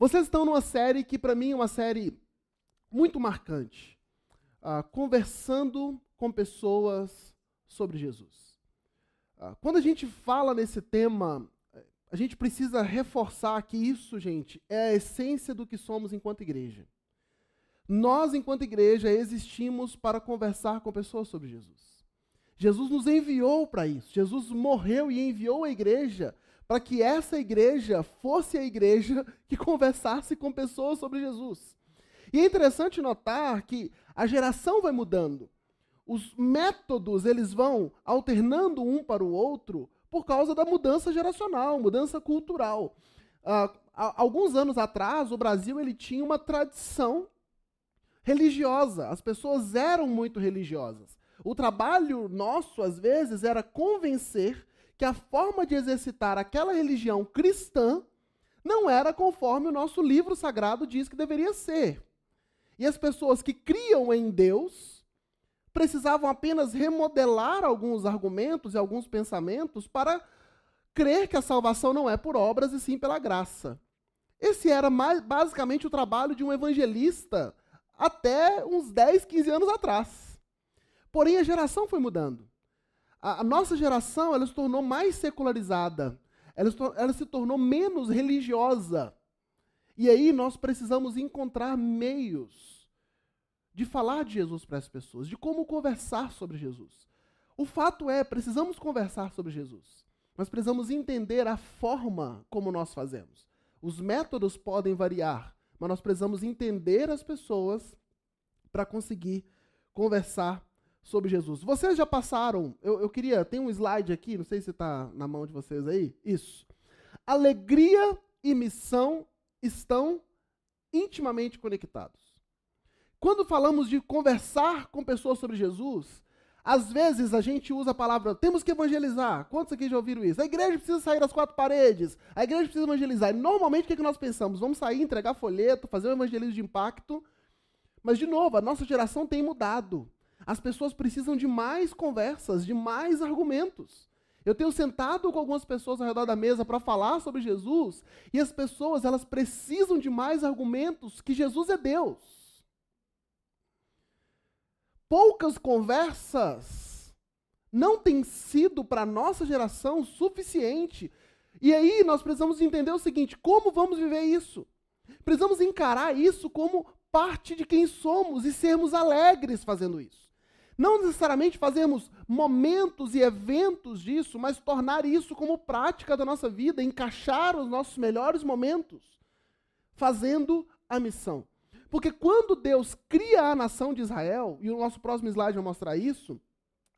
Vocês estão numa série que, para mim, é uma série muito marcante. Conversando com pessoas sobre Jesus. Quando a gente fala nesse tema, a gente precisa reforçar que isso, gente, é a essência do que somos enquanto igreja. Nós, enquanto igreja, existimos para conversar com pessoas sobre Jesus. Jesus nos enviou para isso. Jesus morreu e enviou a igreja para que essa igreja fosse a igreja que conversasse com pessoas sobre Jesus. E é interessante notar que a geração vai mudando. Os métodos, eles vão alternando um para o outro por causa da mudança geracional, mudança cultural. Alguns anos atrás, o Brasil ele tinha uma tradição religiosa. As pessoas eram muito religiosas. O trabalho nosso, às vezes, era convencer que a forma de exercitar aquela religião cristã não era conforme o nosso livro sagrado diz que deveria ser. E as pessoas que criam em Deus precisavam apenas remodelar alguns argumentos e alguns pensamentos para crer que a salvação não é por obras e sim pela graça. Esse era basicamente o trabalho de um evangelista até uns 10, 15 anos atrás. Porém, a geração foi mudando. A nossa geração ela se tornou mais secularizada. Ela se tornou menos religiosa. E aí nós precisamos encontrar meios de falar de Jesus para as pessoas, de como conversar sobre Jesus. O fato é, precisamos conversar sobre Jesus. Mas precisamos entender a forma como nós fazemos. Os métodos podem variar, mas nós precisamos entender as pessoas para conseguir conversar sobre Jesus. Vocês já passaram, tem um slide aqui, não sei se está na mão de vocês aí, isso. Alegria e missão estão intimamente conectados. Quando falamos de conversar com pessoas sobre Jesus, às vezes a gente usa a palavra, temos que evangelizar. Quantos aqui já ouviram isso? A igreja precisa sair das quatro paredes, a igreja precisa evangelizar. E normalmente o que nós pensamos? Vamos sair, entregar folheto, fazer um evangelismo de impacto. Mas, de novo, a nossa geração tem mudado. As pessoas precisam de mais conversas, de mais argumentos. Eu tenho sentado com algumas pessoas ao redor da mesa para falar sobre Jesus, e as pessoas elas precisam de mais argumentos que Jesus é Deus. Poucas conversas não têm sido para a nossa geração suficiente. E aí nós precisamos entender o seguinte, como vamos viver isso? Precisamos encarar isso como parte de quem somos e sermos alegres fazendo isso. Não necessariamente fazermos momentos e eventos disso, mas tornar isso como prática da nossa vida, encaixar os nossos melhores momentos, fazendo a missão. Porque quando Deus cria a nação de Israel, e o nosso próximo slide vai mostrar isso,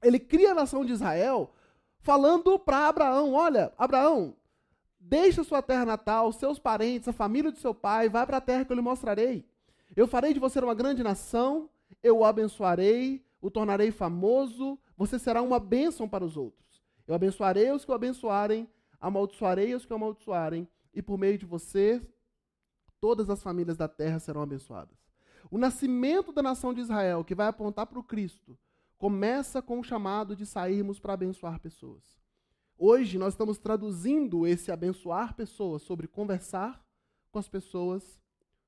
ele cria a nação de Israel falando para Abraão, olha, Abraão, deixa sua terra natal, seus parentes, a família do seu pai, vai para a terra que eu lhe mostrarei. Eu farei de você uma grande nação, eu o abençoarei, o tornarei famoso, você será uma bênção para os outros. Eu abençoarei os que o abençoarem, amaldiçoarei os que o amaldiçoarem, e por meio de você, todas as famílias da terra serão abençoadas. O nascimento da nação de Israel, que vai apontar para o Cristo, começa com o chamado de sairmos para abençoar pessoas. Hoje nós estamos traduzindo esse abençoar pessoas sobre conversar com as pessoas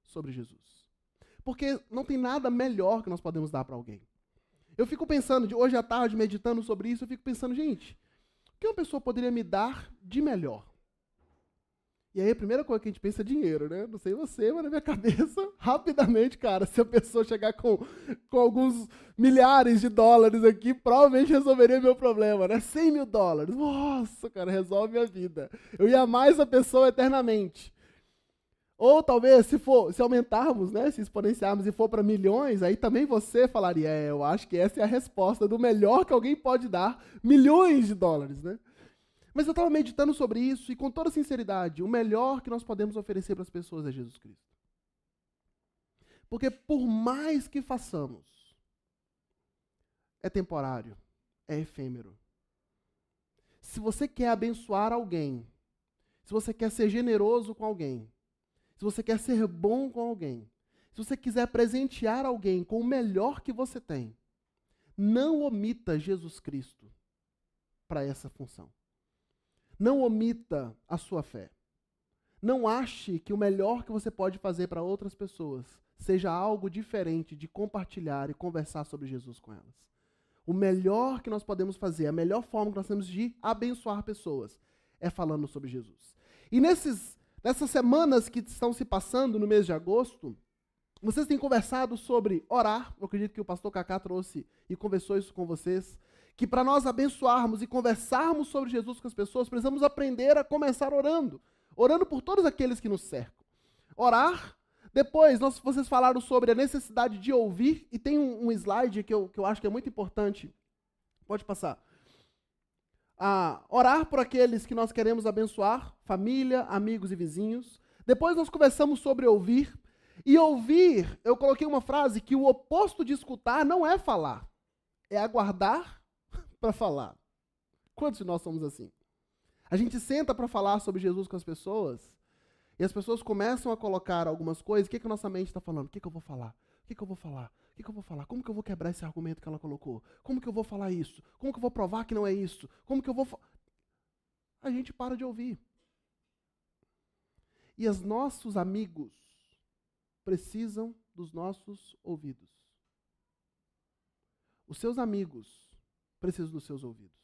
sobre Jesus. Porque não tem nada melhor que nós podemos dar para alguém. Eu fico pensando, hoje à tarde, meditando sobre isso, eu fico pensando, gente, o que uma pessoa poderia me dar de melhor? E aí a primeira coisa que a gente pensa é dinheiro, né? Não sei você, mas na minha cabeça, rapidamente, cara, se a pessoa chegar com alguns milhares de dólares aqui, provavelmente resolveria meu problema, né? 100 mil dólares. Nossa, cara, resolve minha vida. Eu ia amar essa pessoa eternamente. Ou talvez, se aumentarmos, né, se exponenciarmos e for para milhões, aí também você falaria, eu acho que essa é a resposta do melhor que alguém pode dar, milhões de dólares, né? Mas eu estava meditando sobre isso e com toda sinceridade, o melhor que nós podemos oferecer para as pessoas é Jesus Cristo. Porque por mais que façamos, é temporário, é efêmero. Se você quer abençoar alguém, se você quer ser generoso com alguém, se você quer ser bom com alguém, se você quiser presentear alguém com o melhor que você tem, não omita Jesus Cristo para essa função. Não omita a sua fé. Não ache que o melhor que você pode fazer para outras pessoas seja algo diferente de compartilhar e conversar sobre Jesus com elas. O melhor que nós podemos fazer, a melhor forma que nós temos de abençoar pessoas é falando sobre Jesus. E nessas semanas que estão se passando no mês de agosto, vocês têm conversado sobre orar. Eu acredito que o pastor Cacá trouxe e conversou isso com vocês. Que para nós abençoarmos e conversarmos sobre Jesus com as pessoas, precisamos aprender a começar orando. Orando por todos aqueles que nos cercam. Orar. Depois, vocês falaram sobre a necessidade de ouvir. E tem um slide que eu acho que é muito importante. Pode passar. Orar por aqueles que nós queremos abençoar. Família, amigos e vizinhos. Depois nós conversamos sobre ouvir. E ouvir, eu coloquei uma frase que o oposto de escutar não é falar. É aguardar para falar. Quantos de nós somos assim? A gente senta para falar sobre Jesus com as pessoas e as pessoas começam a colocar algumas coisas. O que a nossa mente está falando? O que eu vou falar? O que eu vou falar? O que eu vou falar? Como que eu vou quebrar esse argumento que ela colocou? Como que eu vou falar isso? Como que eu vou provar que não é isso? Como que eu vou... A gente para de ouvir. E os nossos amigos precisam dos nossos ouvidos. Os seus amigos precisam dos seus ouvidos.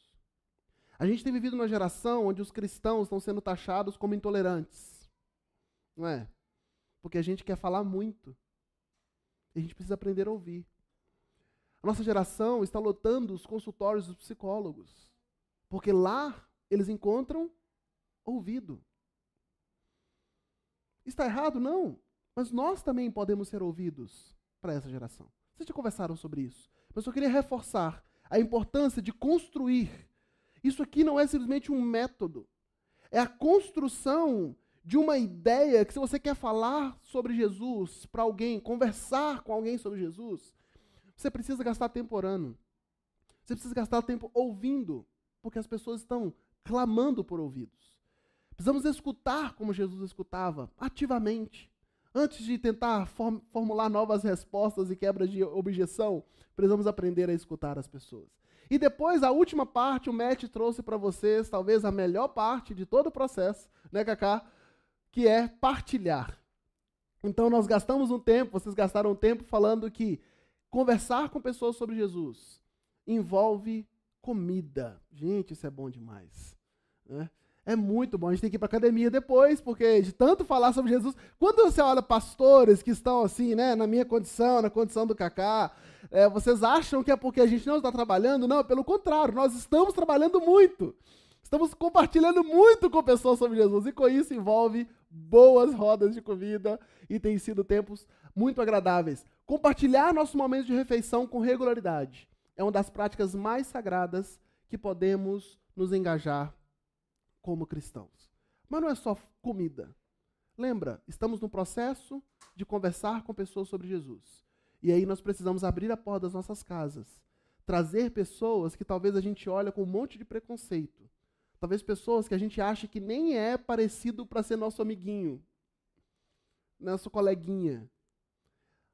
A gente tem vivido numa geração onde os cristãos estão sendo taxados como intolerantes. Não é? Porque a gente quer falar muito. E a gente precisa aprender a ouvir. A nossa geração está lotando os consultórios dos psicólogos. Porque lá eles encontram ouvido. Está errado? Não. Mas nós também podemos ser ouvidos para essa geração. Vocês já conversaram sobre isso. Mas eu queria reforçar a importância de construir. Isso aqui não é simplesmente um método. É a construção de uma ideia que, se você quer falar sobre Jesus para alguém, conversar com alguém sobre Jesus, você precisa gastar tempo orando. Você precisa gastar tempo ouvindo, porque as pessoas estão clamando por ouvidos. Precisamos escutar como Jesus escutava, ativamente. Antes de tentar formular novas respostas e quebras de objeção, precisamos aprender a escutar as pessoas. E depois, a última parte, o Matt trouxe para vocês, talvez a melhor parte de todo o processo, né, Cacá? Que é partilhar. Então, nós gastamos um tempo, vocês gastaram um tempo falando que conversar com pessoas sobre Jesus envolve comida. Gente, isso é bom demais, né? É muito bom. A gente tem que ir para a academia depois, porque de tanto falar sobre Jesus... Quando você olha pastores que estão assim, né, na minha condição, na condição do Cacá, vocês acham que é porque a gente não está trabalhando? Não, pelo contrário, nós estamos trabalhando muito. Estamos compartilhando muito com pessoas sobre Jesus. E com isso envolve boas rodas de comida e tem sido tempos muito agradáveis. Compartilhar nossos momentos de refeição com regularidade é uma das práticas mais sagradas que podemos nos engajar como cristãos. Mas não é só comida. Lembra, estamos no processo de conversar com pessoas sobre Jesus. E aí nós precisamos abrir a porta das nossas casas. Trazer pessoas que talvez a gente olha com um monte de preconceito. Talvez pessoas que a gente acha que nem é parecido para ser nosso amiguinho, nosso coleguinha.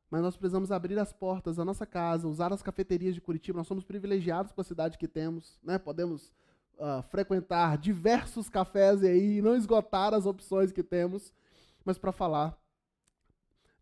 Mas nós precisamos abrir as portas da nossa casa, usar as cafeterias de Curitiba. Nós somos privilegiados com a cidade que temos, né? Podemos frequentar diversos cafés e aí não esgotar as opções que temos, mas para falar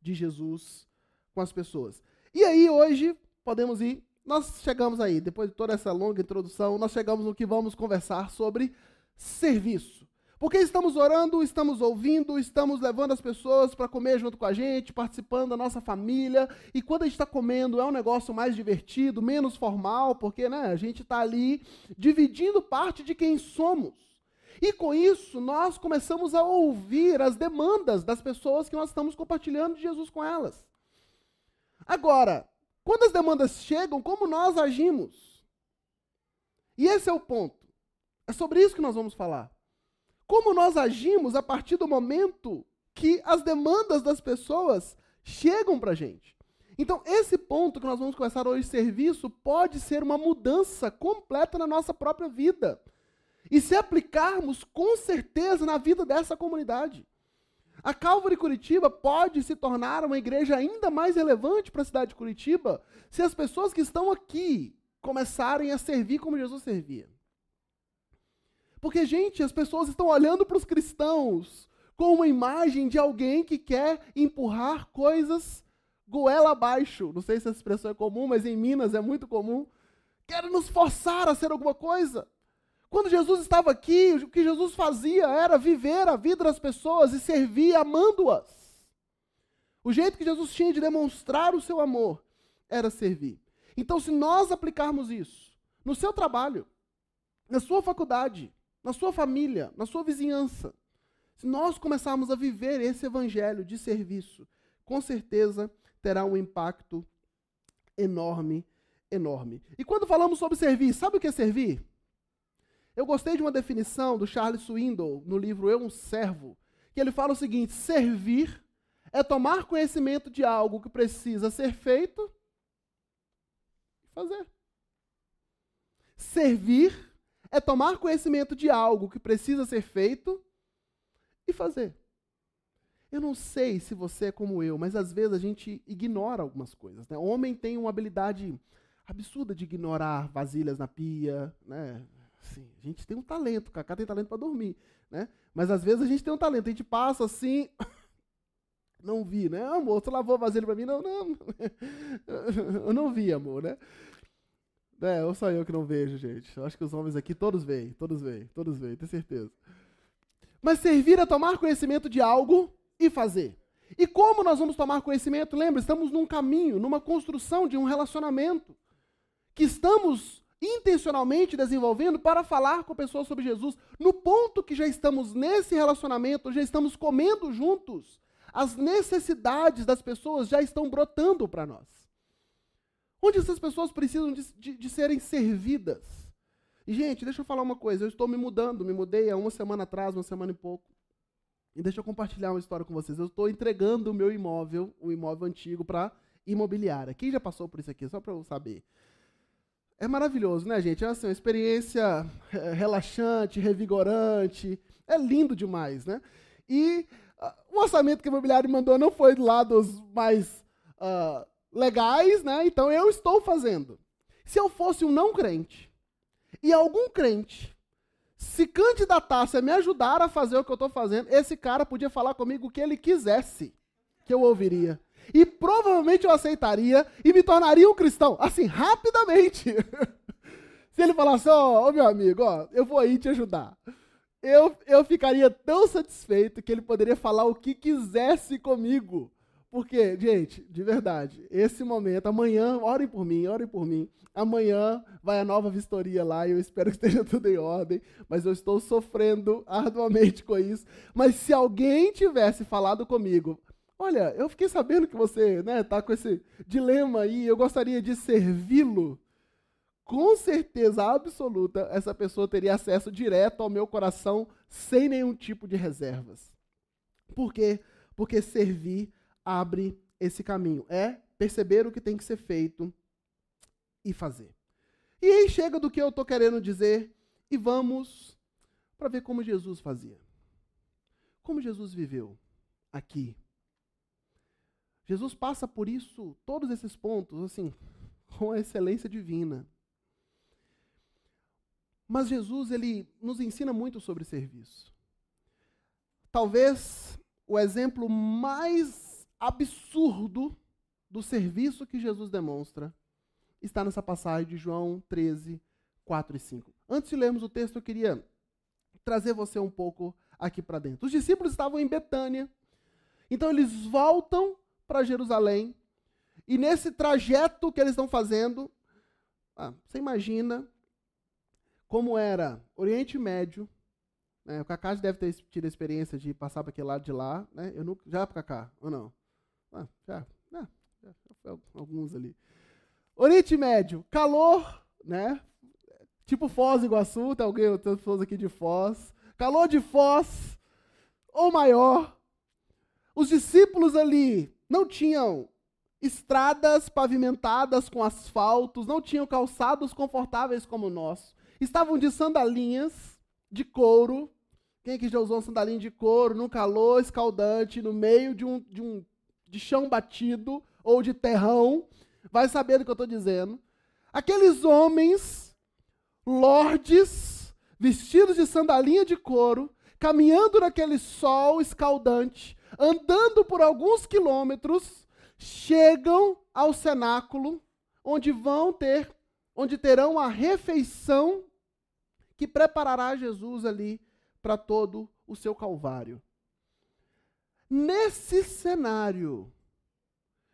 de Jesus com as pessoas. E aí hoje podemos ir, nós chegamos aí, depois de toda essa longa introdução, nós chegamos no que vamos conversar sobre serviço. Porque estamos orando, estamos ouvindo, estamos levando as pessoas para comer junto com a gente, participando da nossa família. E quando a gente está comendo, é um negócio mais divertido, menos formal, porque, né, a gente está ali dividindo parte de quem somos. E com isso, nós começamos a ouvir as demandas das pessoas que nós estamos compartilhando de Jesus com elas. Agora, quando as demandas chegam, como nós agimos? E esse é o ponto. É sobre isso que nós vamos falar. Como nós agimos a partir do momento que as demandas das pessoas chegam para a gente. Então, esse ponto que nós vamos começar hoje, serviço, pode ser uma mudança completa na nossa própria vida. E se aplicarmos, com certeza, na vida dessa comunidade. A Calvary Curitiba pode se tornar uma igreja ainda mais relevante para a cidade de Curitiba se as pessoas que estão aqui começarem a servir como Jesus servia. Porque, gente, as pessoas estão olhando para os cristãos com uma imagem de alguém que quer empurrar coisas goela abaixo. Não sei se essa expressão é comum, mas em Minas é muito comum. Quer nos forçar a ser alguma coisa. Quando Jesus estava aqui, o que Jesus fazia era viver a vida das pessoas e servir amando-as. O jeito que Jesus tinha de demonstrar o seu amor era servir. Então, se nós aplicarmos isso no seu trabalho, na sua faculdade, na sua família, na sua vizinhança, se nós começarmos a viver esse evangelho de serviço, com certeza terá um impacto enorme, enorme. E quando falamos sobre servir, sabe o que é servir? Eu gostei de uma definição do Charles Swindoll, no livro Eu, um Servo, que ele fala o seguinte: servir é tomar conhecimento de algo que precisa ser feito e fazer. Servir é tomar conhecimento de algo que precisa ser feito e fazer. Eu não sei se você é como eu, mas às vezes a gente ignora algumas coisas, né? O homem tem uma habilidade absurda de ignorar vasilhas na pia, né? Assim, a gente tem um talento, o Cacá tem talento para dormir, né? Mas às vezes a gente tem um talento, a gente passa assim, não vi, né? Amor, você lavou a vasilha para mim? Não, eu não vi, amor, né? Ou só eu que não vejo, gente. Eu acho que os homens aqui todos veem, tenho certeza. Mas servir é tomar conhecimento de algo e fazer. E como nós vamos tomar conhecimento? Lembra, estamos num caminho, numa construção de um relacionamento que estamos intencionalmente desenvolvendo para falar com pessoas sobre Jesus. No ponto que já estamos nesse relacionamento, já estamos comendo juntos, as necessidades das pessoas já estão brotando para nós. Onde essas pessoas precisam de serem servidas. E, gente, deixa eu falar uma coisa. Eu estou me mudei há uma semana atrás, uma semana e pouco. E deixa eu compartilhar uma história com vocês. Eu estou entregando o meu imóvel, um imóvel antigo, para imobiliária. Quem já passou por isso aqui? Só para eu saber. É maravilhoso, né, gente? É assim, uma experiência relaxante, revigorante. É lindo demais, né? E o orçamento que a imobiliária mandou não foi lá dos mais legais, né? Então eu estou fazendo. Se eu fosse um não crente, e algum crente se candidatasse a me ajudar a fazer o que eu estou fazendo, esse cara podia falar comigo o que ele quisesse, que eu ouviria. E provavelmente eu aceitaria e me tornaria um cristão, assim, rapidamente. Se ele falasse, ó, meu amigo, ó, eu vou aí te ajudar. Eu ficaria tão satisfeito que ele poderia falar o que quisesse comigo. Porque, gente, de verdade, esse momento, amanhã, orem por mim, amanhã vai a nova vistoria lá e eu espero que esteja tudo em ordem, mas eu estou sofrendo arduamente com isso. Mas se alguém tivesse falado comigo, olha, eu fiquei sabendo que você está com esse dilema aí, eu gostaria de servi-lo, com certeza absoluta, essa pessoa teria acesso direto ao meu coração, sem nenhum tipo de reservas. Por quê? Porque servir abre esse caminho. É perceber o que tem que ser feito e fazer. E aí chega do que eu estou querendo dizer e vamos para ver como Jesus fazia. Como Jesus viveu aqui. Jesus passa por isso, todos esses pontos, assim, com a excelência divina. Mas Jesus, ele nos ensina muito sobre serviço. Talvez o exemplo mais absurdo do serviço que Jesus demonstra está nessa passagem de João 13, 4 e 5. Antes de lermos o texto, eu queria trazer você um pouco aqui para dentro. Os discípulos estavam em Betânia, então eles voltam para Jerusalém, e nesse trajeto que eles estão fazendo, você imagina como era Oriente Médio, né? O Cacá deve ter tido a experiência de passar para aquele lado de lá, né? Eu nunca, já para Cacá, ou não? Já foi alguns ali. Oriente Médio, calor, né? Tipo Foz do Iguaçu, tem pessoas aqui de Foz. Calor de Foz, ou maior. Os discípulos ali não tinham estradas pavimentadas com asfaltos, não tinham calçados confortáveis como o nosso. Estavam de sandalinhas de couro. Quem aqui já usou uma sandalinha de couro num calor escaldante, no meio de chão batido ou de terrão? Vai saber do que eu estou dizendo. Aqueles homens, lordes, vestidos de sandalinha de couro, caminhando naquele sol escaldante, andando por alguns quilômetros, chegam ao cenáculo, onde terão a refeição que preparará Jesus ali para todo o seu calvário. Nesse cenário,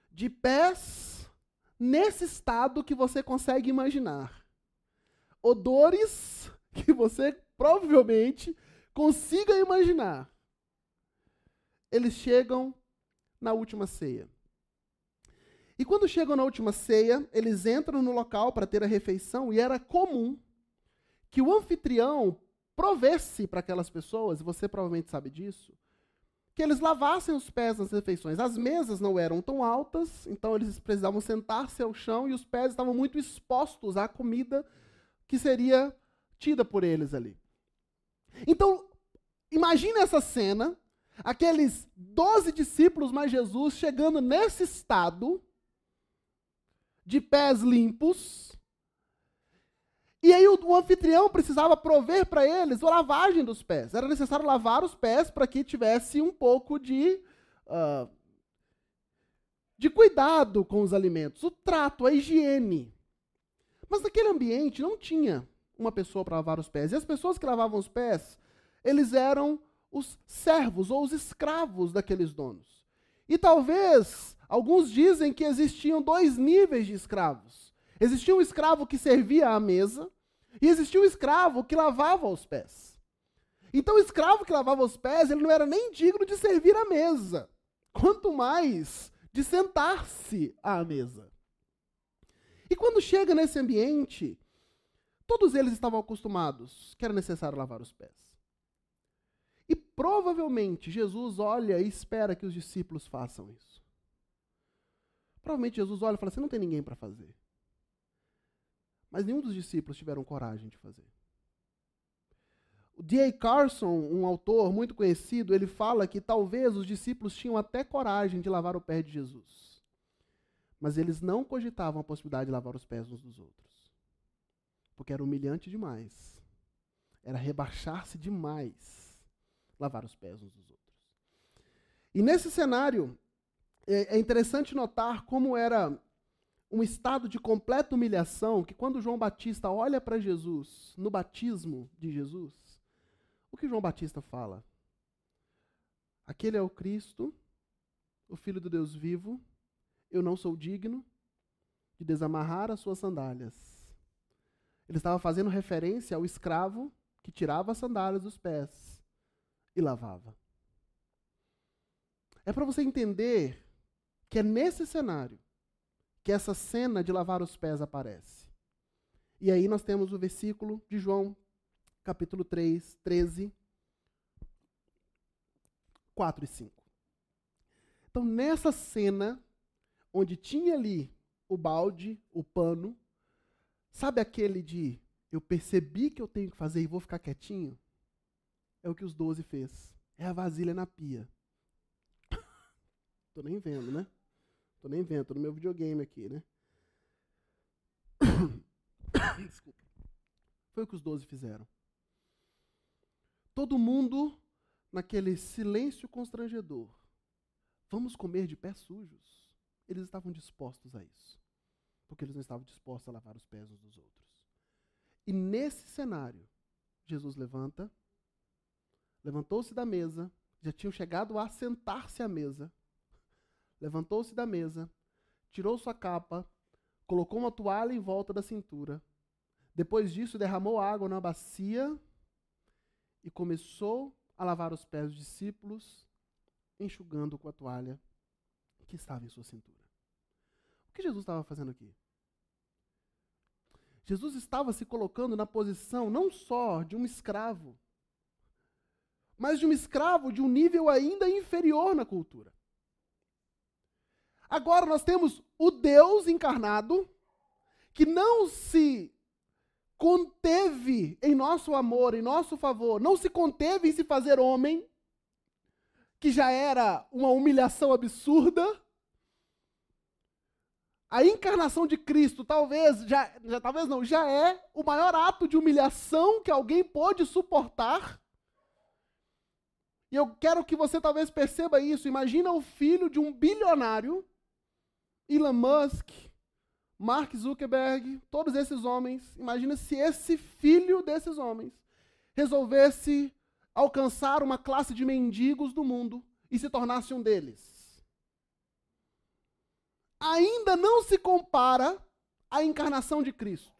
de pés, nesse estado que você consegue imaginar, odores que você provavelmente consiga imaginar, eles chegam na última ceia. E quando chegam na última ceia, eles entram no local para ter a refeição, e era comum que o anfitrião provesse para aquelas pessoas, e você provavelmente sabe disso, que eles lavassem os pés nas refeições. As mesas não eram tão altas, então eles precisavam sentar-se ao chão, e os pés estavam muito expostos à comida que seria tida por eles ali. Então, imagine essa cena, aqueles 12 discípulos mais Jesus chegando nesse estado, de pés limpos, e aí o anfitrião precisava prover para eles a lavagem dos pés. Era necessário lavar os pés para que tivesse um pouco de cuidado com os alimentos, o trato, a higiene. Mas naquele ambiente não tinha uma pessoa para lavar os pés. E as pessoas que lavavam os pés, eles eram os servos ou os escravos daqueles donos. E talvez, alguns dizem que existiam 2 níveis de escravos. Existia um escravo que servia à mesa, e existia um escravo que lavava os pés. Então o escravo que lavava os pés, ele não era nem digno de servir à mesa, quanto mais de sentar-se à mesa. E quando chega nesse ambiente, todos eles estavam acostumados que era necessário lavar os pés. E provavelmente Jesus olha e espera que os discípulos façam isso. Provavelmente Jesus olha e fala assim, não tem ninguém para fazer. Mas nenhum dos discípulos tiveram coragem de fazer. O D.A. Carson, um autor muito conhecido, ele fala que talvez os discípulos tinham até coragem de lavar o pé de Jesus. Mas eles não cogitavam a possibilidade de lavar os pés uns dos outros. Porque era humilhante demais. Era rebaixar-se demais lavar os pés uns dos outros. E nesse cenário, é interessante notar como era um estado de completa humilhação, que quando João Batista olha para Jesus, no batismo de Jesus, o que João Batista fala? Aquele é o Cristo, o Filho do Deus vivo, eu não sou digno de desamarrar as suas sandálias. Ele estava fazendo referência ao escravo que tirava as sandálias dos pés e lavava. É para você entender que é nesse cenário que essa cena de lavar os pés aparece. E aí nós temos o versículo de João, capítulo 3, 13, 4 e 5. Então, nessa cena, onde tinha ali o balde, o pano, sabe aquele de, eu percebi que eu tenho que fazer e vou ficar quietinho? É o que os 12 fez. É a vasilha na pia. Tô nem vendo, né? Tô nem vendo, tô no meu videogame aqui, né? Desculpa. Foi o que os 12 fizeram. Todo mundo naquele silêncio constrangedor. Vamos comer de pés sujos? Eles estavam dispostos a isso. Porque eles não estavam dispostos a lavar os pés uns dos outros. E nesse cenário, Jesus levantou-se da mesa, já tinham chegado a sentar-se à mesa, levantou-se da mesa, tirou sua capa, colocou uma toalha em volta da cintura. Depois disso, derramou água na bacia e começou a lavar os pés dos discípulos, enxugando com a toalha que estava em sua cintura. O que Jesus estava fazendo aqui? Jesus estava se colocando na posição não só de um escravo, mas de um escravo de um nível ainda inferior na cultura. Agora nós temos o Deus encarnado, que não se conteve em nosso amor, em nosso favor, não se conteve em se fazer homem, que já era uma humilhação absurda. A encarnação de Cristo já é o maior ato de humilhação que alguém pôde suportar. E eu quero que você talvez perceba isso. Imagina o filho de um bilionário, Elon Musk, Mark Zuckerberg, todos esses homens. Imagina se esse filho desses homens resolvesse alcançar uma classe de mendigos do mundo e se tornasse um deles. Ainda não se compara à encarnação de Cristo,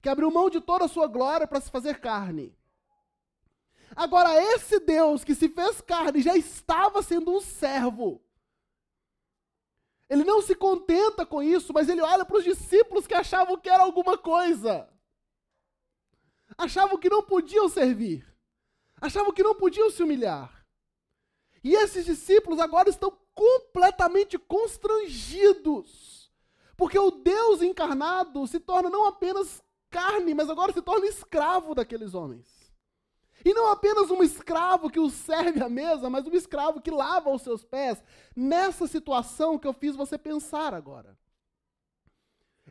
que abriu mão de toda a sua glória para se fazer carne. Agora, esse Deus que se fez carne já estava sendo um servo. Ele não se contenta com isso, mas ele olha para os discípulos que achavam que era alguma coisa. Achavam que não podiam servir. Achavam que não podiam se humilhar. E esses discípulos agora estão completamente constrangidos. Porque o Deus encarnado se torna não apenas carne, mas agora se torna escravo daqueles homens. E não apenas um escravo que os serve à mesa, mas um escravo que lava os seus pés. Nessa situação que eu fiz você pensar agora.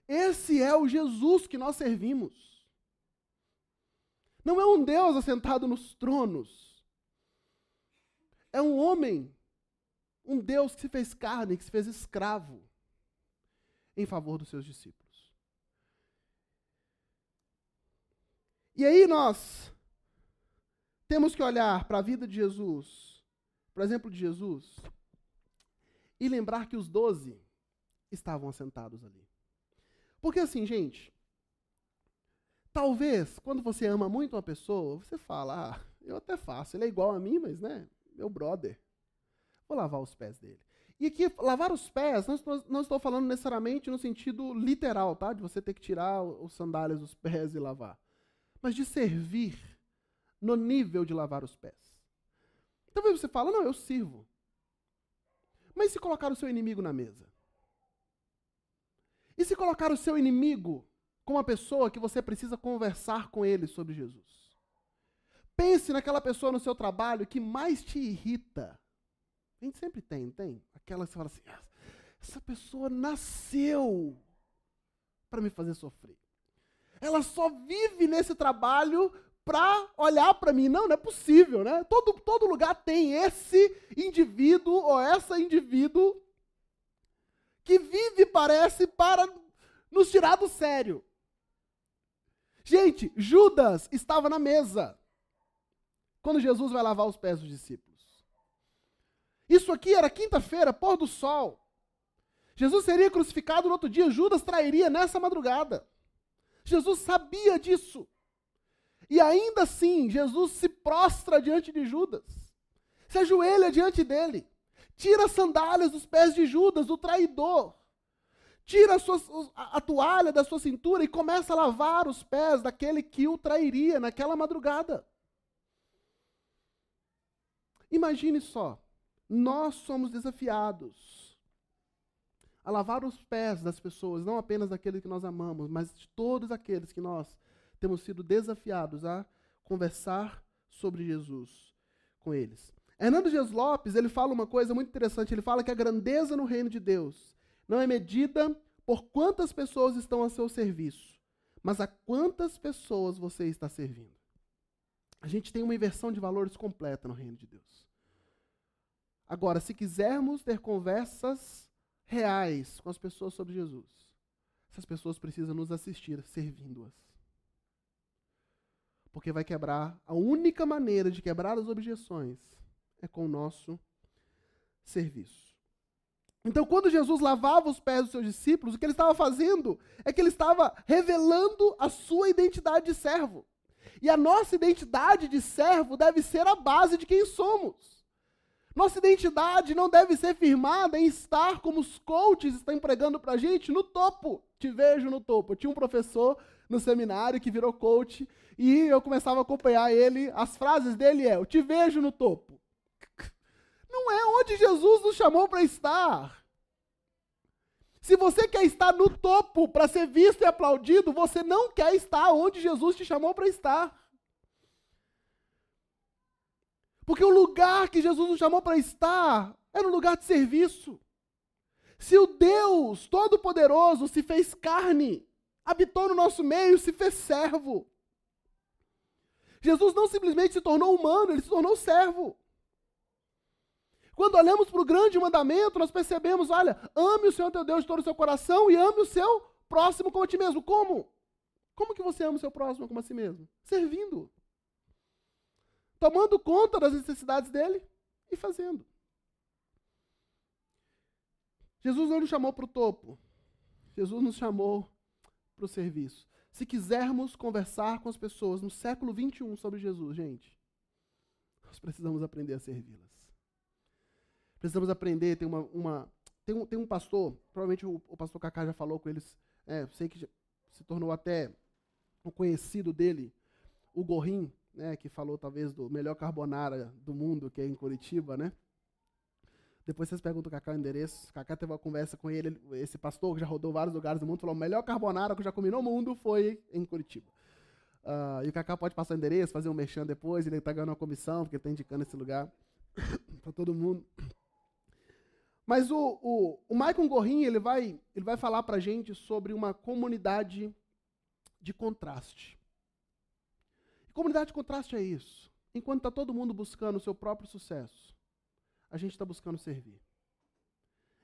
Esse é o Jesus que nós servimos. Não é um Deus assentado nos tronos. É um homem, um Deus que se fez carne, que se fez escravo em favor dos seus discípulos. E aí nós temos que olhar para a vida de Jesus, para o exemplo de Jesus, e lembrar que os 12 estavam assentados ali. Porque assim, gente, talvez, quando você ama muito uma pessoa, você fala, eu até faço, ele é igual a mim, mas, né, meu brother, vou lavar os pés dele. E aqui, lavar os pés, não estou falando necessariamente no sentido literal, tá? De você ter que tirar os sandálias dos pés e lavar. Mas de servir no nível de lavar os pés. Talvez você fale, não, eu sirvo. Mas e se colocar o seu inimigo na mesa? E se colocar o seu inimigo como uma pessoa que você precisa conversar com ele sobre Jesus? Pense naquela pessoa no seu trabalho que mais te irrita. A gente sempre tem aquela que você fala assim, essa pessoa nasceu para me fazer sofrer. Ela só vive nesse trabalho para olhar para mim. Não é possível, né? Todo lugar tem esse indivíduo ou essa indivíduo que vive, parece, para nos tirar do sério. Gente, Judas estava na mesa quando Jesus vai lavar os pés dos discípulos. Isso aqui era quinta-feira, pôr do sol. Jesus seria crucificado no outro dia, Judas trairia nessa madrugada. Jesus sabia disso. E ainda assim, Jesus se prostra diante de Judas. Se ajoelha diante dele. Tira as sandálias dos pés de Judas, o traidor. Tira a toalha da sua cintura e começa a lavar os pés daquele que o trairia naquela madrugada. Imagine só. Nós somos desafiados a lavar os pés das pessoas, não apenas daqueles que nós amamos, mas de todos aqueles que nós temos sido desafiados a conversar sobre Jesus com eles. Hernando Dias Lopes, ele fala uma coisa muito interessante, ele fala que a grandeza no reino de Deus não é medida por quantas pessoas estão a seu serviço, mas a quantas pessoas você está servindo. A gente tem uma inversão de valores completa no reino de Deus. Agora, se quisermos ter conversas reais com as pessoas sobre Jesus, essas pessoas precisam nos assistir, servindo-as. Porque vai quebrar, a única maneira de quebrar as objeções é com o nosso serviço. Então, quando Jesus lavava os pés dos seus discípulos, o que ele estava fazendo é que ele estava revelando a sua identidade de servo. E a nossa identidade de servo deve ser a base de quem somos. Nossa identidade não deve ser firmada em estar, como os coaches estão pregando pra gente, no topo. Te vejo no topo. Eu tinha um professor no seminário que virou coach e eu começava a acompanhar ele. As frases dele eu te vejo no topo. Não é onde Jesus nos chamou para estar. Se você quer estar no topo para ser visto e aplaudido, você não quer estar onde Jesus te chamou para estar. Porque o lugar que Jesus nos chamou para estar era um lugar de serviço. Se o Deus Todo-Poderoso se fez carne, habitou no nosso meio, se fez servo. Jesus não simplesmente se tornou humano, ele se tornou servo. Quando olhamos para o grande mandamento, nós percebemos, olha, ame o Senhor teu Deus de todo o seu coração e ame o seu próximo como a ti mesmo. Como? Como que você ama o seu próximo como a si mesmo? Servindo. Tomando conta das necessidades dele e fazendo. Jesus não nos chamou para o topo. Jesus nos chamou para o serviço. Se quisermos conversar com as pessoas no século 21 sobre Jesus, gente, nós precisamos aprender a servi-las. Precisamos aprender, tem um pastor, provavelmente o pastor Kaká já falou com eles, sei que se tornou até um conhecido dele, o Gorrin, né, que falou talvez do melhor carbonara do mundo, que é em Curitiba, né? Depois vocês perguntam o Kaká o endereço. O Kaká teve uma conversa com ele, esse pastor que já rodou vários lugares do mundo, falou: o melhor carbonara que eu já comi no mundo foi em Curitiba. E o Kaká pode passar o endereço, fazer um merchan depois, ele está ganhando uma comissão, porque ele está indicando esse lugar para todo mundo. Mas o Michael Gorrin, ele vai falar para a gente sobre uma comunidade de contraste. E comunidade de contraste é isso. Enquanto está todo mundo buscando o seu próprio sucesso, a gente está buscando servir.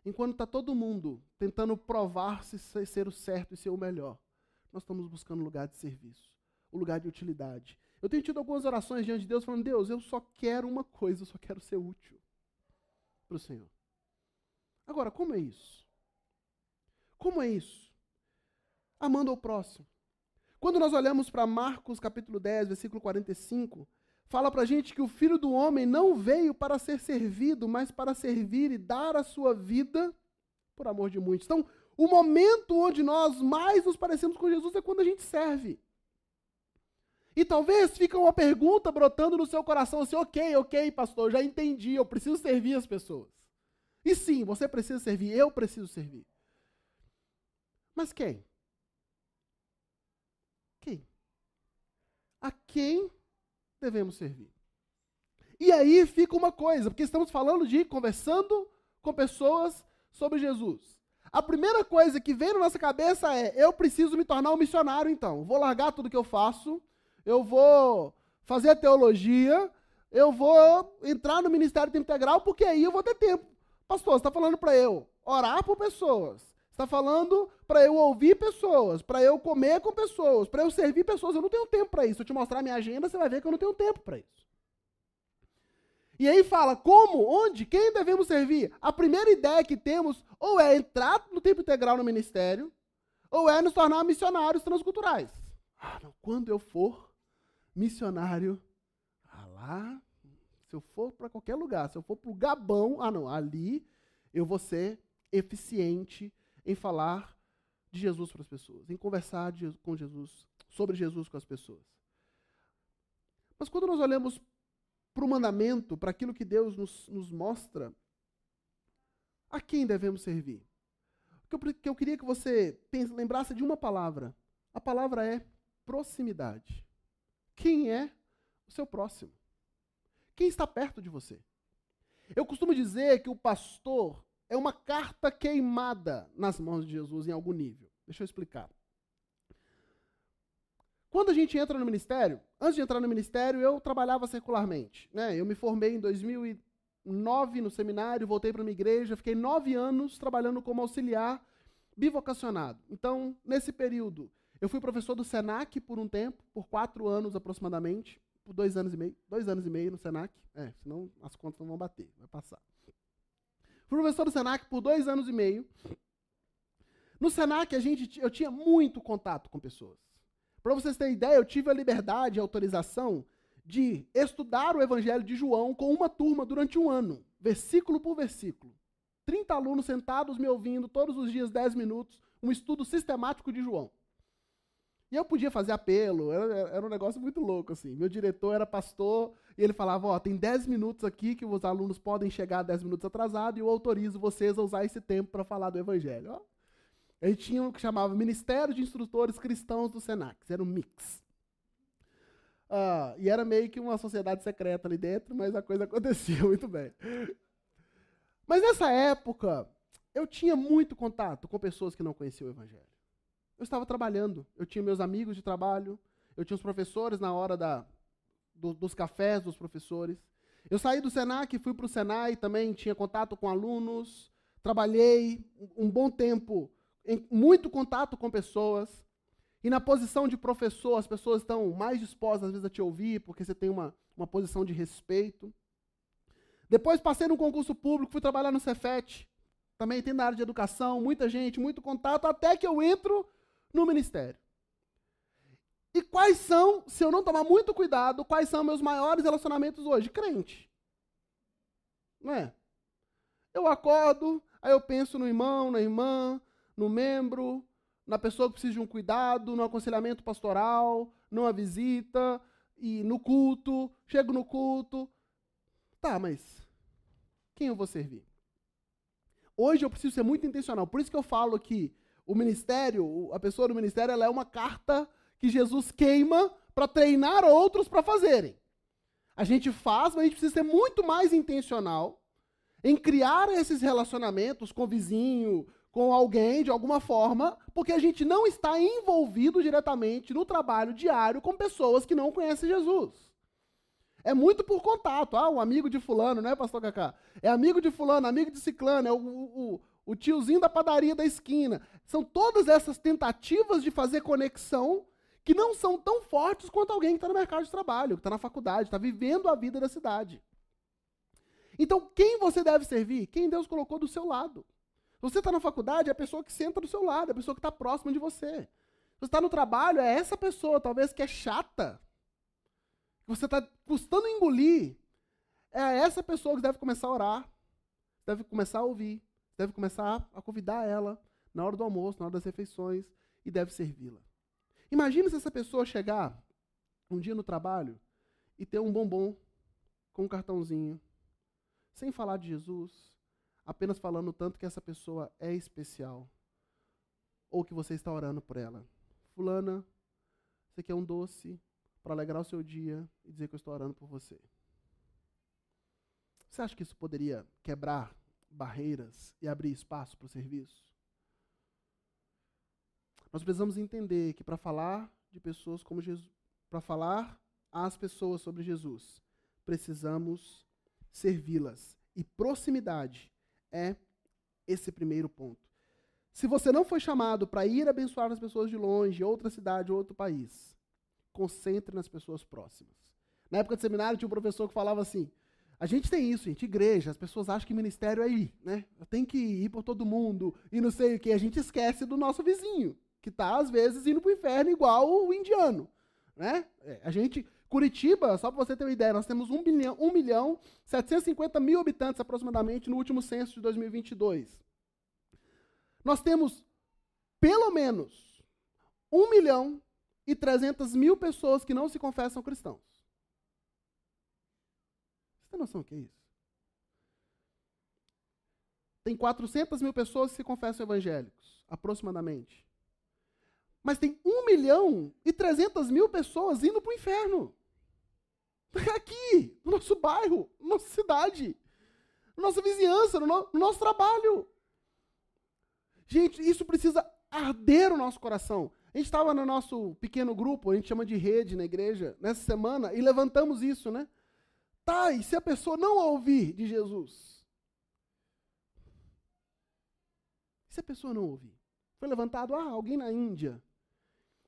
Enquanto está todo mundo tentando provar-se ser o certo e ser o melhor, nós estamos buscando um lugar de serviço, um lugar de utilidade. Eu tenho tido algumas orações diante de Deus, falando: Deus, eu só quero uma coisa, eu só quero ser útil para o Senhor. Agora, como é isso? Como é isso? Amando ao próximo. Quando nós olhamos para Marcos capítulo 10, versículo 45, fala para a gente que o Filho do Homem não veio para ser servido, mas para servir e dar a sua vida por amor de muitos. Então, o momento onde nós mais nos parecemos com Jesus é quando a gente serve. E talvez fique uma pergunta brotando no seu coração, assim: ok, pastor, já entendi, eu preciso servir as pessoas. E sim, você precisa servir, eu preciso servir. Mas quem? Quem? A quem devemos servir? E aí fica uma coisa, porque estamos falando de conversando com pessoas sobre Jesus. A primeira coisa que vem na nossa cabeça é: eu preciso me tornar um missionário, então. Vou largar tudo que eu faço, eu vou fazer a teologia, eu vou entrar no ministério de tempo integral, porque aí eu vou ter tempo. Pastor, você está falando para eu orar por pessoas, você está falando para eu ouvir pessoas, para eu comer com pessoas, para eu servir pessoas. Eu não tenho tempo para isso. Se eu te mostrar minha agenda, você vai ver que eu não tenho tempo para isso. E aí fala: como, onde, quem devemos servir? A primeira ideia que temos ou é entrar no tempo integral no ministério, ou é nos tornar missionários transculturais. Não, quando eu for missionário, lá, se eu for para qualquer lugar, se eu for para o Gabão, ali eu vou ser eficiente em falar de Jesus para as pessoas, em conversar com Jesus, sobre Jesus com as pessoas. Mas quando nós olhamos para o mandamento, para aquilo que Deus nos mostra, a quem devemos servir? O que eu queria que você lembrasse de uma palavra. A palavra é proximidade. Quem é o seu próximo? Quem está perto de você? Eu costumo dizer que o pastor é uma carta queimada nas mãos de Jesus em algum nível. Deixa eu explicar. Quando a gente entra no ministério, antes de entrar no ministério, eu trabalhava secularmente, né? Eu me formei em 2009 no seminário, voltei para uma igreja, fiquei 9 anos trabalhando como auxiliar bivocacionado. Então, nesse período, eu fui professor do Senac por um tempo, por 4 anos aproximadamente, por 2 anos e meio. 2 anos e meio no Senac, senão as contas não vão bater, vai passar. Fui professor do Senac por 2 anos e meio. No Senac, eu tinha muito contato com pessoas. Para vocês terem ideia, eu tive a liberdade e a autorização de estudar o Evangelho de João com uma turma durante 1 ano, versículo por versículo. 30 alunos sentados me ouvindo todos os dias, 10 minutos, um estudo sistemático de João. E eu podia fazer apelo, era um negócio muito louco, assim. Meu diretor era pastor, e ele falava: tem 10 minutos aqui que os alunos podem chegar 10 minutos atrasados, e eu autorizo vocês a usar esse tempo para falar do Evangelho. A gente tinha o que chamava Ministério de Instrutores Cristãos do Senac, era um mix. E era meio que uma sociedade secreta ali dentro, mas a coisa acontecia muito bem. Mas nessa época, eu tinha muito contato com pessoas que não conheciam o Evangelho. Eu estava trabalhando, eu tinha meus amigos de trabalho, eu tinha os professores na hora dos cafés dos professores. Eu saí do Senac, fui para o Senai, também tinha contato com alunos, trabalhei um bom tempo, em muito contato com pessoas, e na posição de professor, as pessoas estão mais dispostas, às vezes, a te ouvir, porque você tem uma posição de respeito. Depois passei num concurso público, fui trabalhar no Cefet, também tem na área de educação, muita gente, muito contato, até que eu entro no ministério. E quais são, se eu não tomar muito cuidado, quais são meus maiores relacionamentos hoje? Crente. Não é? Eu acordo, aí eu penso no irmão, na irmã, no membro, na pessoa que precisa de um cuidado, no aconselhamento pastoral, numa visita, e no culto, chego no culto. Tá, mas quem eu vou servir? Hoje eu preciso ser muito intencional. Por isso que eu falo que o ministério, a pessoa do ministério, ela é uma carta que Jesus queima para treinar outros para fazerem. A gente faz, mas a gente precisa ser muito mais intencional em criar esses relacionamentos com o vizinho, com alguém, de alguma forma, porque a gente não está envolvido diretamente no trabalho diário com pessoas que não conhecem Jesus. É muito por contato. Ah, um amigo de fulano, não é, pastor Cacá? É amigo de fulano, amigo de ciclano, é o tiozinho da padaria da esquina. São todas essas tentativas de fazer conexão que não são tão fortes quanto alguém que está no mercado de trabalho, que está na faculdade, está vivendo a vida da cidade. Então, quem você deve servir? Quem Deus colocou do seu lado. Se você está na faculdade, é a pessoa que senta do seu lado, é a pessoa que está próxima de você. Se você está no trabalho, é essa pessoa, talvez, que é chata, que você está custando engolir. É essa pessoa que deve começar a orar, deve começar a ouvir, deve começar a convidar ela na hora do almoço, na hora das refeições, e deve servi-la. Imagina se essa pessoa chegar um dia no trabalho e ter um bombom com um cartãozinho, sem falar de Jesus, apenas falando o tanto que essa pessoa é especial, ou que você está orando por ela. Fulana, você quer um doce para alegrar o seu dia e dizer que eu estou orando por você. Você acha que isso poderia quebrar barreiras e abrir espaço para o serviço? Nós precisamos entender que para falar de pessoas como Jesus, para falar às pessoas sobre Jesus, precisamos servi-las. E proximidade é esse primeiro ponto. Se você não foi chamado para ir abençoar as pessoas de longe, outra cidade, outro país, concentre nas pessoas próximas. Na época de seminário tinha um professor que falava assim, a gente tem isso, gente, igreja, as pessoas acham que ministério é ir, né? Eu tenho que ir por todo mundo e não sei o que, a gente esquece do nosso vizinho, que está, às vezes, indo para o inferno igual o indiano, né? A gente, Curitiba, só para você ter uma ideia, nós temos 1.750.000 habitantes aproximadamente no último censo de 2022. Nós temos, pelo menos, 1.300.000 pessoas que não se confessam cristãos. Você tem noção do que é isso? Tem 400.000 pessoas que se confessam evangélicos, aproximadamente. Mas tem 1.300.000 pessoas indo para o inferno. Aqui, no nosso bairro, na nossa cidade, na nossa vizinhança, no nosso trabalho. Gente, isso precisa arder o nosso coração. A gente estava no nosso pequeno grupo, a gente chama de rede na igreja, nessa semana, e levantamos isso, né? Tá, e se a pessoa não ouvir de Jesus? E se a pessoa não ouvir? Foi levantado, alguém na Índia.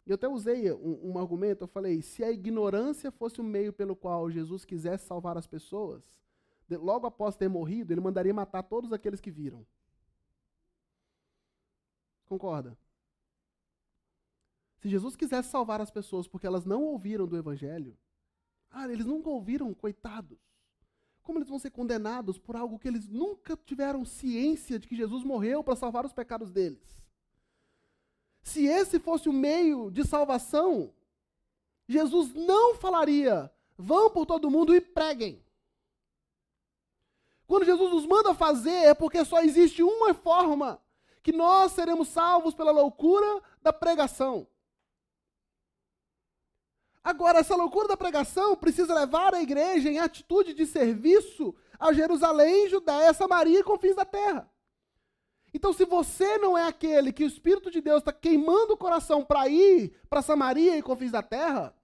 E eu até usei um argumento, eu falei, se a ignorância fosse o meio pelo qual Jesus quisesse salvar as pessoas, logo após ter morrido, ele mandaria matar todos aqueles que viram. Concorda? Se Jesus quisesse salvar as pessoas porque elas não ouviram do Evangelho, eles nunca ouviram, coitados. Como eles vão ser condenados por algo que eles nunca tiveram ciência de que Jesus morreu para salvar os pecados deles? Se esse fosse o meio de salvação, Jesus não falaria, vão por todo mundo e preguem. Quando Jesus nos manda fazer, é porque só existe uma forma que nós seremos salvos pela loucura da pregação. Agora, essa loucura da pregação precisa levar a igreja em atitude de serviço a Jerusalém, Judéia, Samaria e confins da terra. Então, se você não é aquele que o Espírito de Deus está queimando o coração para ir para Samaria e confins da terra,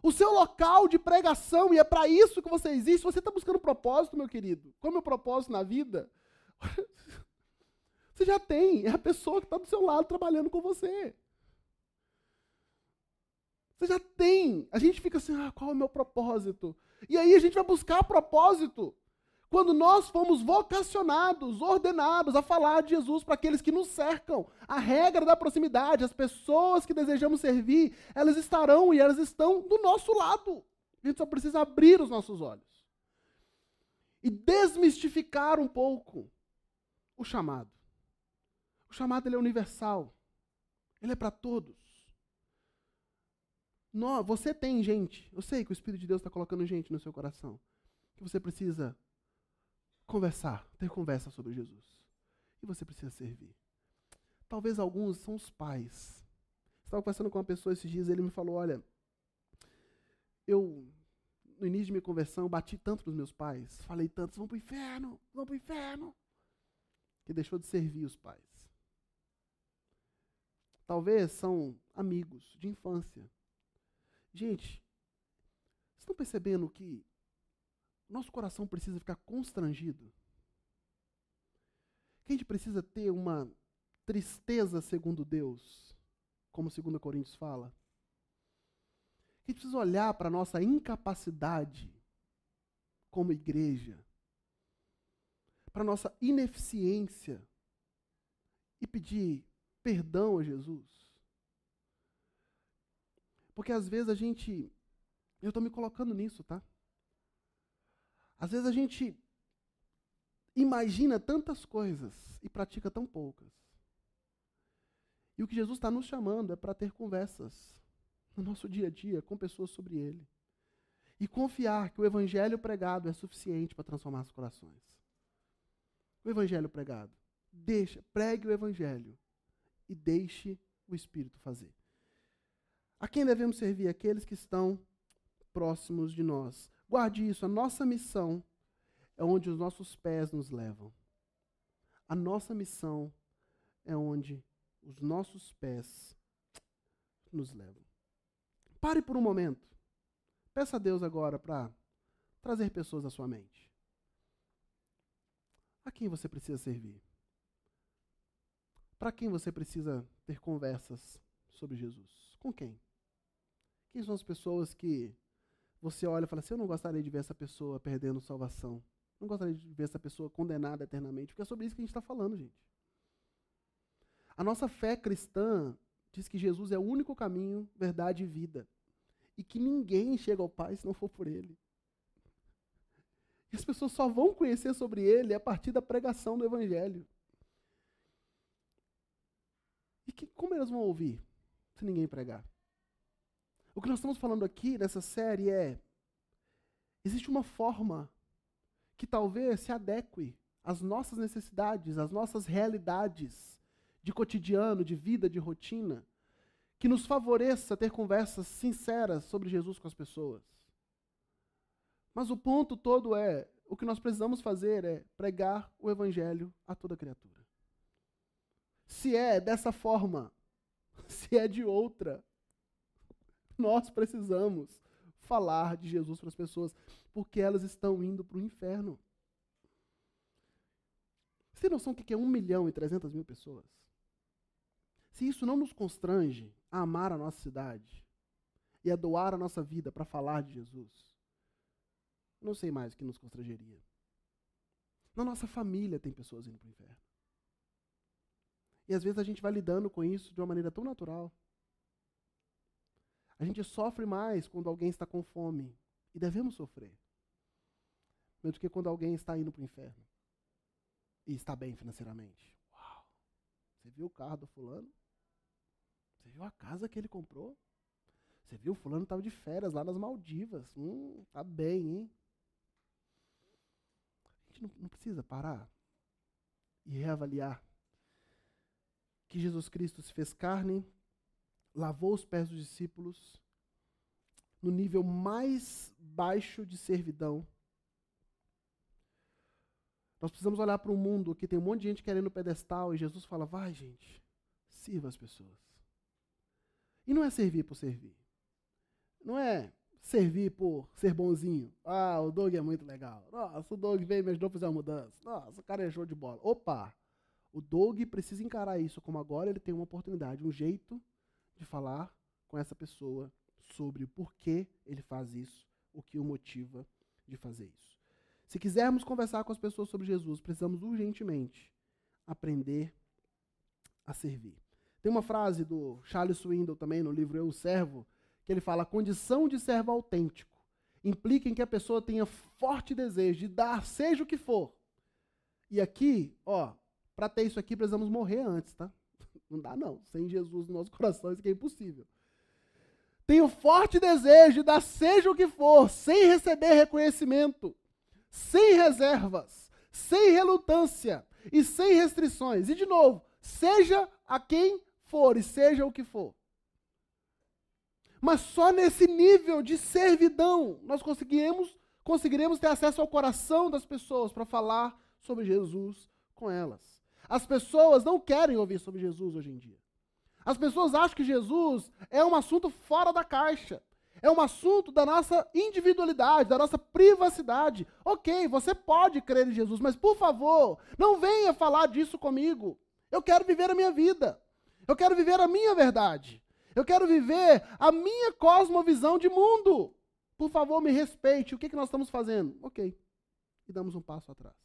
o seu local de pregação, e é para isso que você existe. Você está buscando propósito, meu querido. Qual é o meu propósito na vida? Você já tem, é a pessoa que está do seu lado trabalhando com você. Você já tem. A gente fica assim, qual é o meu propósito? E aí a gente vai buscar propósito quando nós fomos vocacionados, ordenados a falar de Jesus para aqueles que nos cercam. A regra da proximidade, as pessoas que desejamos servir, elas estarão e elas estão do nosso lado. A gente só precisa abrir os nossos olhos e desmistificar um pouco o chamado. O chamado ele é universal. Ele é para todos. Você tem gente, eu sei que o Espírito de Deus está colocando gente no seu coração, que você precisa conversar, ter conversa sobre Jesus. E você precisa servir. Talvez alguns são os pais. Estava conversando com uma pessoa esses dias, ele me falou, olha, no início de minha conversão, eu bati tanto nos meus pais, falei tanto, vão para o inferno, que deixou de servir os pais. Talvez são amigos de infância. Gente, vocês estão percebendo que nosso coração precisa ficar constrangido? Que a gente precisa ter uma tristeza segundo Deus, como 2 Coríntios fala? Que a gente precisa olhar para a nossa incapacidade como igreja, para a nossa ineficiência e pedir perdão a Jesus? Porque às vezes eu estou me colocando nisso, tá? Às vezes a gente imagina tantas coisas e pratica tão poucas. E o que Jesus está nos chamando é para ter conversas no nosso dia a dia com pessoas sobre Ele. E confiar que o evangelho pregado é suficiente para transformar os corações. O evangelho pregado. Pregue o evangelho e deixe o Espírito fazer. A quem devemos servir? Aqueles que estão próximos de nós. Guarde isso, a nossa missão é onde os nossos pés nos levam. A nossa missão é onde os nossos pés nos levam. Pare por um momento. Peça a Deus agora para trazer pessoas à sua mente. A quem você precisa servir? Para quem você precisa ter conversas sobre Jesus? Com quem? Quem são as pessoas que você olha e fala assim, eu não gostaria de ver essa pessoa perdendo salvação. Não gostaria de ver essa pessoa condenada eternamente. Porque é sobre isso que a gente está falando, gente. A nossa fé cristã diz que Jesus é o único caminho, verdade e vida. E que ninguém chega ao Pai se não for por Ele. E as pessoas só vão conhecer sobre Ele a partir da pregação do Evangelho. E como elas vão ouvir se ninguém pregar? O que nós estamos falando aqui nessa série existe uma forma que talvez se adeque às nossas necessidades, às nossas realidades de cotidiano, de vida, de rotina, que nos favoreça ter conversas sinceras sobre Jesus com as pessoas. Mas o ponto todo o que nós precisamos fazer é pregar o evangelho a toda criatura. Se é dessa forma, se é de outra, nós precisamos falar de Jesus para as pessoas, porque elas estão indo para o inferno. Você tem noção do que é 1.300.000 pessoas? Se isso não nos constrange a amar a nossa cidade e a doar a nossa vida para falar de Jesus, não sei mais o que nos constrangeria. Na nossa família tem pessoas indo para o inferno. E às vezes a gente vai lidando com isso de uma maneira tão natural. A gente sofre mais quando alguém está com fome. E devemos sofrer. Menos do que quando alguém está indo para o inferno. E está bem financeiramente. Uau! Você viu o carro do fulano? Você viu a casa que ele comprou? Você viu o fulano estava de férias lá nas Maldivas. Tá bem, hein? A gente não precisa parar e reavaliar que Jesus Cristo se fez carne, lavou os pés dos discípulos no nível mais baixo de servidão. Nós precisamos olhar para um mundo que tem um monte de gente querendo pedestal e Jesus fala, vai gente, sirva as pessoas. E não é servir por servir. Não é servir por ser bonzinho. Ah, o Doug é muito legal. Nossa, o Doug veio e me ajudou a fazer uma mudança. Nossa, o cara é show de bola. Opa! O Doug precisa encarar isso como agora ele tem uma oportunidade, um jeito de falar com essa pessoa sobre o porquê ele faz isso, o que o motiva de fazer isso. Se quisermos conversar com as pessoas sobre Jesus, precisamos urgentemente aprender a servir. Tem uma frase do Charles Swindoll também no livro Eu, o Servo, que ele fala: a condição de servo autêntico implica em que a pessoa tenha forte desejo de dar, seja o que for. E aqui, para ter isso aqui, precisamos morrer antes, tá? Não dá não. Sem Jesus no nosso coração, isso aqui é impossível. Tenho forte desejo de dar, seja o que for, sem receber reconhecimento, sem reservas, sem relutância e sem restrições. E de novo, seja a quem for e seja o que for. Mas só nesse nível de servidão nós conseguiremos ter acesso ao coração das pessoas para falar sobre Jesus com elas. As pessoas não querem ouvir sobre Jesus hoje em dia. As pessoas acham que Jesus é um assunto fora da caixa. É um assunto da nossa individualidade, da nossa privacidade. Ok, você pode crer em Jesus, mas por favor, não venha falar disso comigo. Eu quero viver a minha vida. Eu quero viver a minha verdade. Eu quero viver a minha cosmovisão de mundo. Por favor, me respeite. O que nós estamos fazendo? Ok. E damos um passo atrás.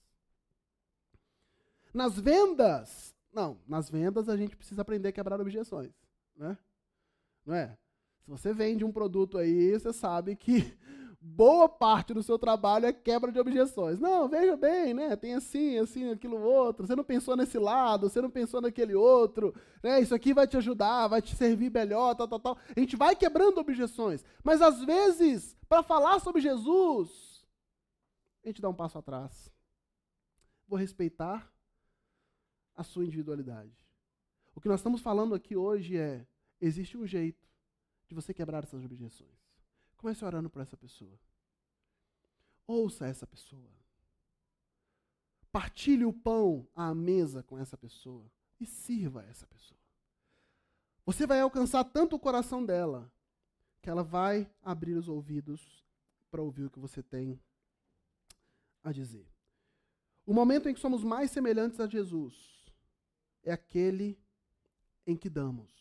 Nas vendas a gente precisa aprender a quebrar objeções, né? Não é? Se você vende um produto aí, você sabe que boa parte do seu trabalho é quebra de objeções. Não, veja bem, né? Tem assim, aquilo outro. Você não pensou nesse lado, você não pensou naquele outro, né? Isso aqui vai te ajudar, vai te servir melhor, tal. A gente vai quebrando objeções. Mas às vezes, para falar sobre Jesus, a gente dá um passo atrás. Vou respeitar a sua individualidade. O que nós estamos falando aqui hoje é: existe um jeito de você quebrar essas objeções. Comece orando por essa pessoa. Ouça essa pessoa. Partilhe o pão à mesa com essa pessoa e sirva essa pessoa. Você vai alcançar tanto o coração dela que ela vai abrir os ouvidos para ouvir o que você tem a dizer. O momento em que somos mais semelhantes a Jesus é aquele em que damos.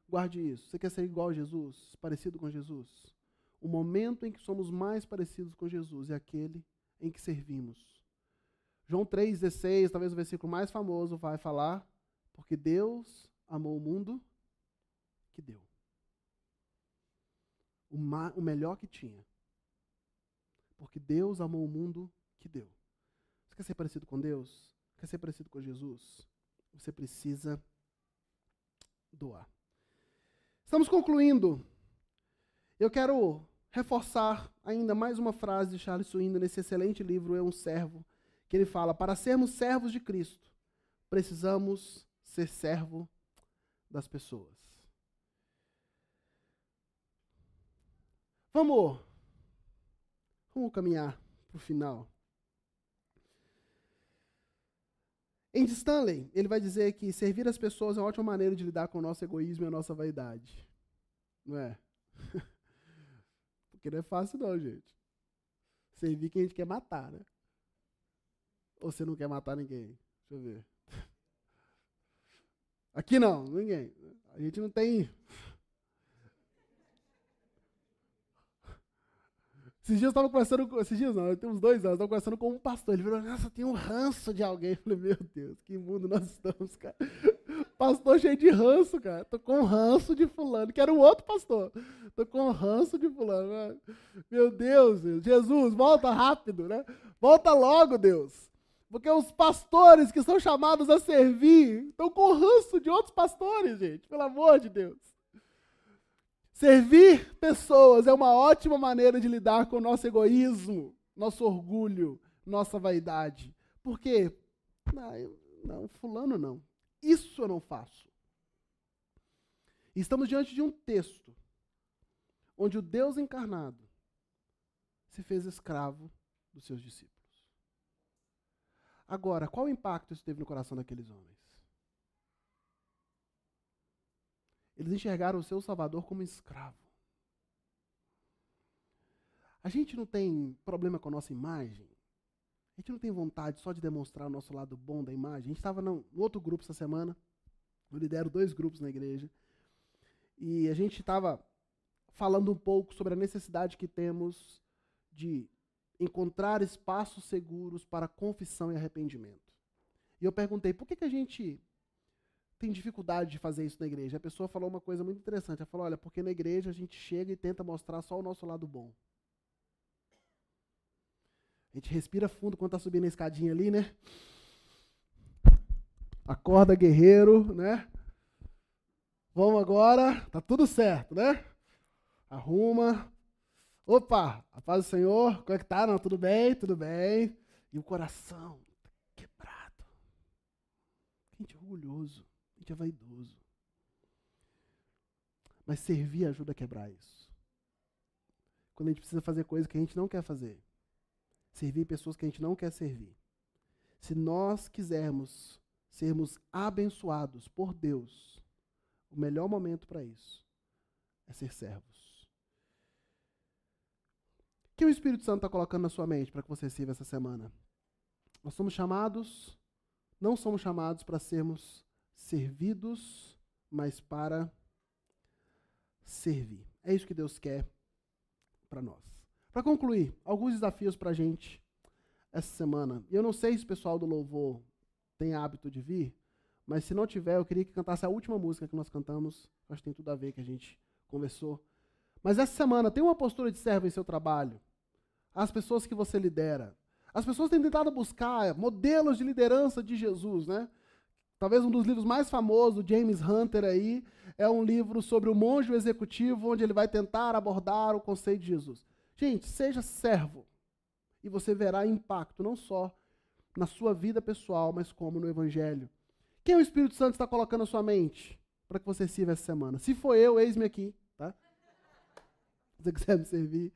Guarde isso. Você quer ser igual a Jesus? Parecido com Jesus? O momento em que somos mais parecidos com Jesus é aquele em que servimos. João 3,16, talvez o versículo mais famoso, vai falar: porque Deus amou o mundo que deu. O melhor que tinha. Porque Deus amou o mundo que deu. Você quer ser parecido com Deus? Quer ser parecido com Jesus? Você precisa doar. Estamos concluindo. Eu quero reforçar ainda mais uma frase de Charles Swindoll nesse excelente livro Eu, um Servo, que ele fala: para sermos servos de Cristo, precisamos ser servo das pessoas. Vamos caminhar para o final. Andy Stanley, ele vai dizer que servir as pessoas é uma ótima maneira de lidar com o nosso egoísmo e a nossa vaidade. Não é? Porque não é fácil não, gente. Servir quem a gente quer matar, né? Ou você não quer matar ninguém? Deixa eu ver. Aqui não, ninguém. A gente não tem... Esses dias eu estava conversando com... Esses dias não, tem uns 2 anos, eu estava conversando com um pastor. Ele falou: nossa, tem um ranço de alguém. Eu falei: meu Deus, que mundo nós estamos, cara. Pastor cheio de ranço, cara. Tô com ranço de fulano, que era um outro pastor. Tô com ranço de fulano. Né? Meu Deus, Jesus, volta rápido, né? Volta logo, Deus. Porque os pastores que são chamados a servir estão com ranço de outros pastores, gente. Pelo amor de Deus. Servir pessoas é uma ótima maneira de lidar com o nosso egoísmo, nosso orgulho, nossa vaidade. Por quê? Não, fulano não. Isso eu não faço. E estamos diante de um texto onde o Deus encarnado se fez escravo dos seus discípulos. Agora, qual o impacto isso teve no coração daqueles homens? Eles enxergaram o seu Salvador como escravo. A gente não tem problema com a nossa imagem? A gente não tem vontade só de demonstrar o nosso lado bom da imagem? A gente estava no outro grupo essa semana, eu lidero 2 grupos na igreja, e a gente estava falando um pouco sobre a necessidade que temos de encontrar espaços seguros para confissão e arrependimento. E eu perguntei, por que a gente tem dificuldade de fazer isso na igreja? A pessoa falou uma coisa muito interessante. Ela falou, olha, porque na igreja a gente chega e tenta mostrar só o nosso lado bom. A gente respira fundo quando está subindo a escadinha ali, né? Acorda, guerreiro, né? Vamos agora, tá tudo certo, né? Arruma. Opa, a paz do Senhor, como é que tá? Não, tudo bem, tudo bem. E o coração quebrado. A gente é orgulhoso, a gente é vaidoso. Mas servir ajuda a quebrar isso. Quando a gente precisa fazer coisas que a gente não quer fazer. Servir pessoas que a gente não quer servir. Se nós quisermos sermos abençoados por Deus, o melhor momento para isso é ser servos. O que o Espírito Santo está colocando na sua mente para que você sirva essa semana? Nós somos chamados, não somos chamados para sermos servidos, mas para servir. É isso que Deus quer para nós. Para concluir, alguns desafios para a gente essa semana. Eu não sei se o pessoal do louvor tem hábito de vir, mas se não tiver, eu queria que cantasse a última música que nós cantamos. Acho que tem tudo a ver que a gente conversou. Mas essa semana, tem uma postura de servo em seu trabalho. As pessoas que você lidera. As pessoas têm tentado buscar modelos de liderança de Jesus, né? Talvez um dos livros mais famosos do James Hunter aí é um livro sobre o monge executivo, onde ele vai tentar abordar o conceito de Jesus. Gente, seja servo e você verá impacto não só na sua vida pessoal, mas como no Evangelho. Quem o Espírito Santo está colocando na sua mente para que você sirva essa semana? Se for eu, eis-me aqui, tá? Se você quiser me servir.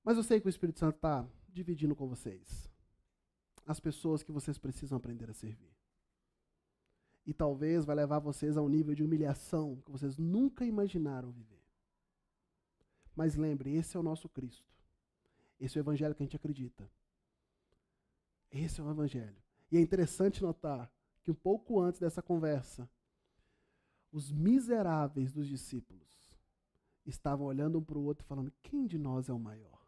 Mas eu sei que o Espírito Santo está dividindo com vocês as pessoas que vocês precisam aprender a servir. E talvez vai levar vocês a um nível de humilhação que vocês nunca imaginaram viver. Mas lembre, esse é o nosso Cristo. Esse é o Evangelho que a gente acredita. Esse é o Evangelho. E é interessante notar que um pouco antes dessa conversa, os miseráveis dos discípulos estavam olhando um para o outro e falando, quem de nós é o maior?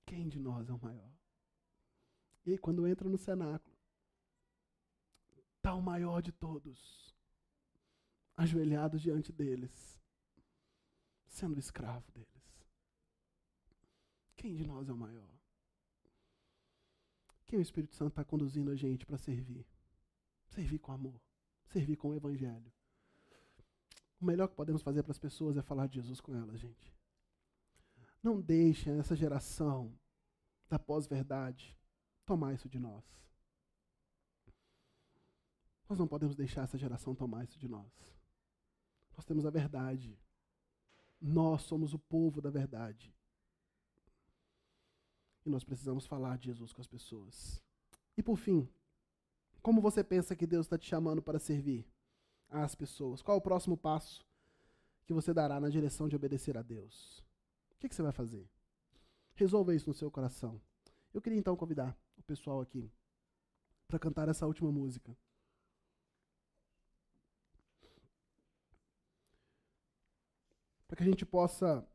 Quem de nós é o maior? E aí, quando entra no cenáculo, está o maior de todos, ajoelhados diante deles, sendo escravo deles. Quem de nós é o maior? Quem o Espírito Santo está conduzindo a gente para servir? Servir com amor, servir com o Evangelho. O melhor que podemos fazer para as pessoas é falar de Jesus com elas, gente. Não deixem essa geração da pós-verdade tomar isso de nós. Nós não podemos deixar essa geração tomar isso de nós. Nós temos a verdade. Nós somos o povo da verdade. E nós precisamos falar de Jesus com as pessoas. E por fim, como você pensa que Deus está te chamando para servir às pessoas? Qual é o próximo passo que você dará na direção de obedecer a Deus? O que você vai fazer? Resolva isso no seu coração. Eu queria então convidar o pessoal aqui para cantar essa última música. Para que a gente possa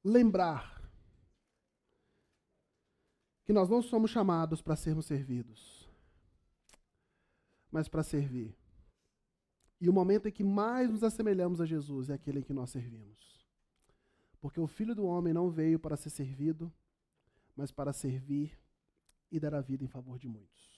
lembrar que nós não somos chamados para sermos servidos, mas para servir. E o momento em que mais nos assemelhamos a Jesus é aquele em que nós servimos. Porque o Filho do Homem não veio para ser servido, mas para servir e dar a vida em favor de muitos.